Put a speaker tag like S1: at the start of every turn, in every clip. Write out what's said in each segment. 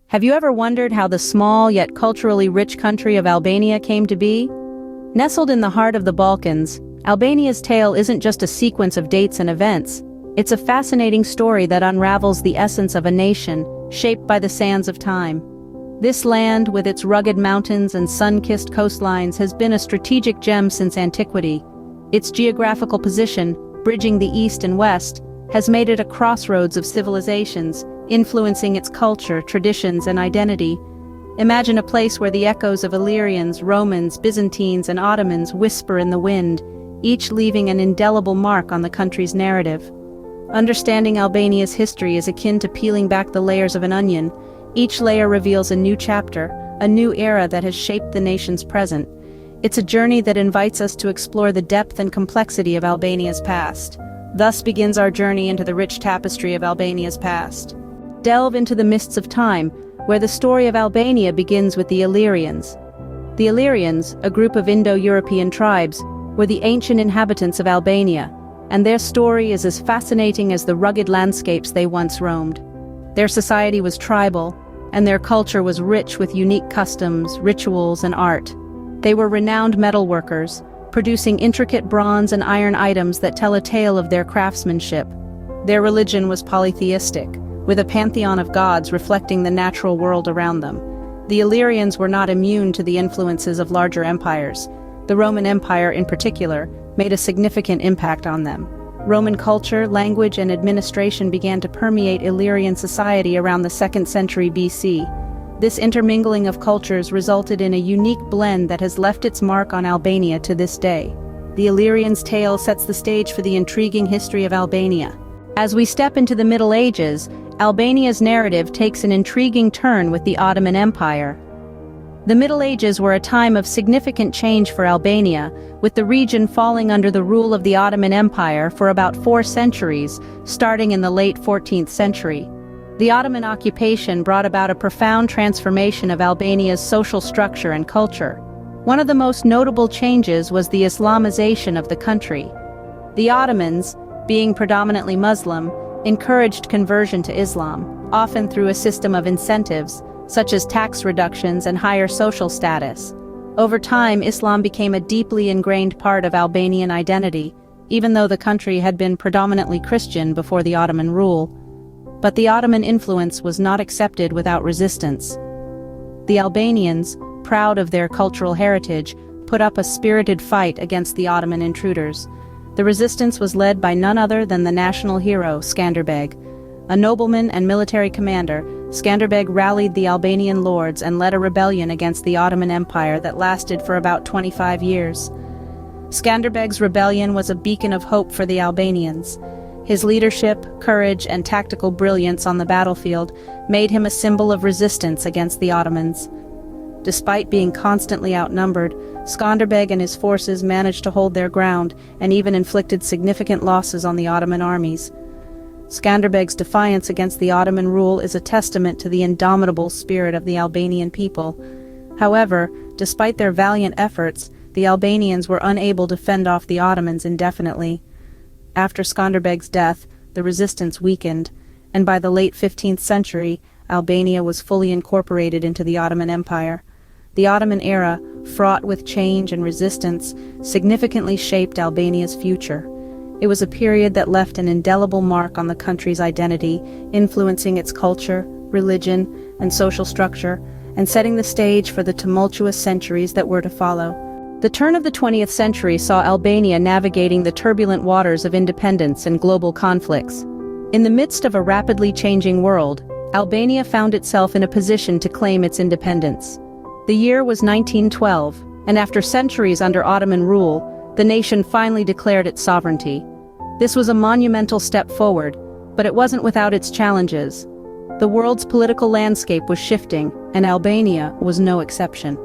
S1: Have you ever wondered how the small yet culturally rich country of Albania came to be? Nestled in the heart of the Balkans, Albania's tale isn't just a sequence of dates and events. It's a fascinating story that unravels the essence of a nation, shaped by the sands of time. This land, with its rugged mountains and sun-kissed coastlines, has been a strategic gem since antiquity. Its geographical position, bridging the east and west, has made it a crossroads of civilizations, influencing its culture, traditions, and identity. Imagine a place where the echoes of Illyrians, Romans, Byzantines, and Ottomans whisper in the wind, each leaving an indelible mark on the country's narrative. Understanding Albania's history is akin to peeling back the layers of an onion. Each layer reveals a new chapter, a new era that has shaped the nation's present. It's a journey that invites us to explore the depth and complexity of Albania's past. Thus begins our journey into the rich tapestry of Albania's past. Delve into the mists of time, where the story of Albania begins with the Illyrians. The Illyrians, a group of Indo-European tribes, were the ancient inhabitants of Albania, and their story is as fascinating as the rugged landscapes they once roamed. Their society was tribal, and their culture was rich with unique customs, rituals, and art. They were renowned metalworkers, producing intricate bronze and iron items that tell a tale of their craftsmanship. Their religion was polytheistic, with a pantheon of gods reflecting the natural world around them. The Illyrians were not immune to the influences of larger empires. The Roman Empire, in particular, made a significant impact on them. Roman culture, language, and administration began to permeate Illyrian society around the 2nd century BC. This intermingling of cultures resulted in a unique blend that has left its mark on Albania to this day. The Illyrians' tale sets the stage for the intriguing history of Albania. As we step into the Middle Ages, Albania's narrative takes an intriguing turn with the Ottoman Empire. The Middle Ages were a time of significant change for Albania, with the region falling under the rule of the Ottoman Empire for about 4 centuries, starting in the late 14th century. The Ottoman occupation brought about a profound transformation of Albania's social structure and culture. One of the most notable changes was the Islamization of the country. The Ottomans, being predominantly Muslim, encouraged conversion to Islam, often through a system of incentives, such as tax reductions and higher social status. Over time, Islam became a deeply ingrained part of Albanian identity, even though the country had been predominantly Christian before the Ottoman rule. But the Ottoman influence was not accepted without resistance. The Albanians, proud of their cultural heritage, put up a spirited fight against the Ottoman intruders. The resistance was led by none other than the national hero, Skanderbeg. A nobleman and military commander, Skanderbeg rallied the Albanian lords and led a rebellion against the Ottoman Empire that lasted for about 25 years. Skanderbeg's rebellion was a beacon of hope for the Albanians. His leadership, courage, and tactical brilliance on the battlefield made him a symbol of resistance against the Ottomans. Despite being constantly outnumbered, Skanderbeg and his forces managed to hold their ground and even inflicted significant losses on the Ottoman armies. Skanderbeg's defiance against the Ottoman rule is a testament to the indomitable spirit of the Albanian people. However, despite their valiant efforts, the Albanians were unable to fend off the Ottomans indefinitely. After Skanderbeg's death, the resistance weakened, and by the late 15th century, Albania was fully incorporated into the Ottoman Empire. The Ottoman era, fraught with change and resistance, significantly shaped Albania's future. It was a period that left an indelible mark on the country's identity, influencing its culture, religion, and social structure, and setting the stage for the tumultuous centuries that were to follow. The turn of the 20th century saw Albania navigating the turbulent waters of independence and global conflicts. In the midst of a rapidly changing world, Albania found itself in a position to claim its independence. The year was 1912, and after centuries under Ottoman rule, the nation finally declared its sovereignty. This was a monumental step forward, but it wasn't without its challenges. The world's political landscape was shifting, and Albania was no exception.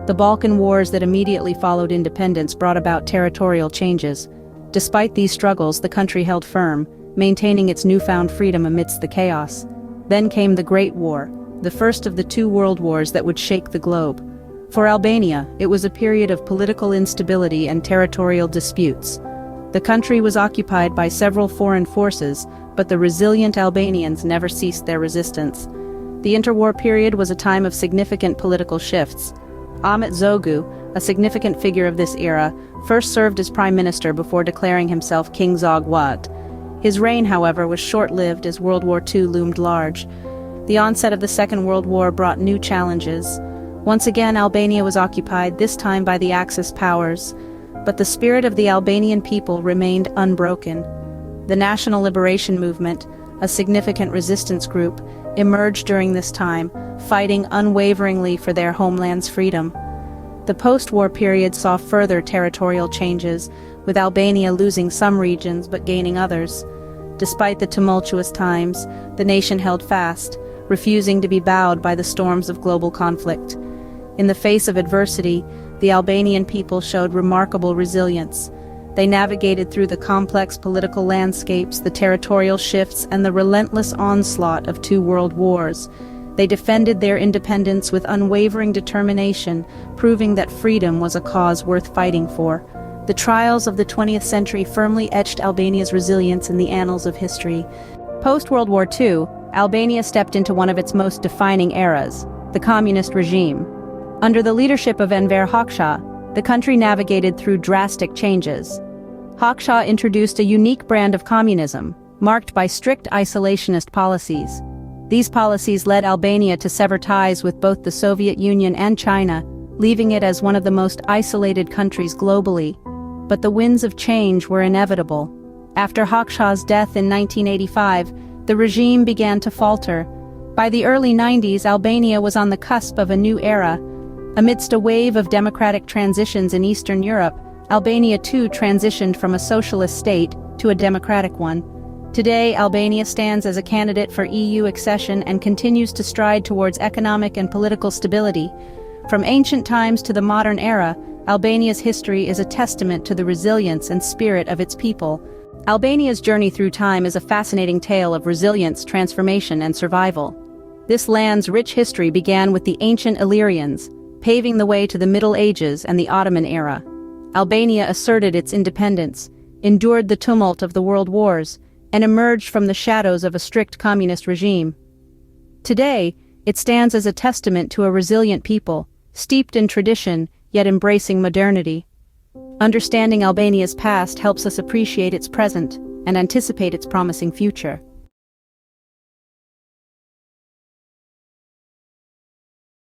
S1: The Balkan Wars that immediately followed independence brought about territorial changes. Despite these struggles, the country held firm, maintaining its newfound freedom amidst the chaos. Then came the Great War, the first of the 2 world wars that would shake the globe. For Albania, it was a period of political instability and territorial disputes. The country was occupied by several foreign forces, but the resilient Albanians never ceased their resistance. The interwar period was a time of significant political shifts. Ahmet Zogu, a significant figure of this era, first served as prime minister before declaring himself King Zogwat. His reign, however, was short-lived as World War II loomed large. The onset of the Second World War brought new challenges. Once again, Albania was occupied, this time by the Axis powers. But the spirit of the Albanian people remained unbroken. The National Liberation Movement, a significant resistance group, emerged during this time, fighting unwaveringly for their homeland's freedom. The post-war period saw further territorial changes, with Albania losing some regions but gaining others. Despite the tumultuous times, the nation held fast, refusing to be bowed by the storms of global conflict. In the face of adversity, the Albanian people showed remarkable resilience. They navigated through the complex political landscapes, the territorial shifts, and the relentless onslaught of two world wars. They defended their independence with unwavering determination, proving that freedom was a cause worth fighting for. The trials of the 20th century firmly etched Albania's resilience in the annals of history. Post-World War II, Albania stepped into one of its most defining eras, the communist regime. Under the leadership of Enver Hoxha, the country navigated through drastic changes. Hoxha introduced a unique brand of communism, marked by strict isolationist policies. These policies led Albania to sever ties with both the Soviet Union and China, leaving it as one of the most isolated countries globally. But the winds of change were inevitable. After Hoxha's death in 1985, the regime began to falter. By the early 90s, Albania was on the cusp of a new era. Amidst a wave of democratic transitions in Eastern Europe, Albania too transitioned from a socialist state to a democratic one. Today, Albania stands as a candidate for EU accession and continues to stride towards economic and political stability. From ancient times to the modern era, Albania's history is a testament to the resilience and spirit of its people. Albania's journey through time is a fascinating tale of resilience, transformation, and survival. This land's rich history began with the ancient Illyrians, paving the way to the Middle Ages and the Ottoman era. Albania asserted its independence, endured the tumult of the world wars, and emerged from the shadows of a strict communist regime. Today, it stands as a testament to a resilient people, steeped in tradition, yet embracing modernity. Understanding Albania's past helps us appreciate its present and anticipate its promising future.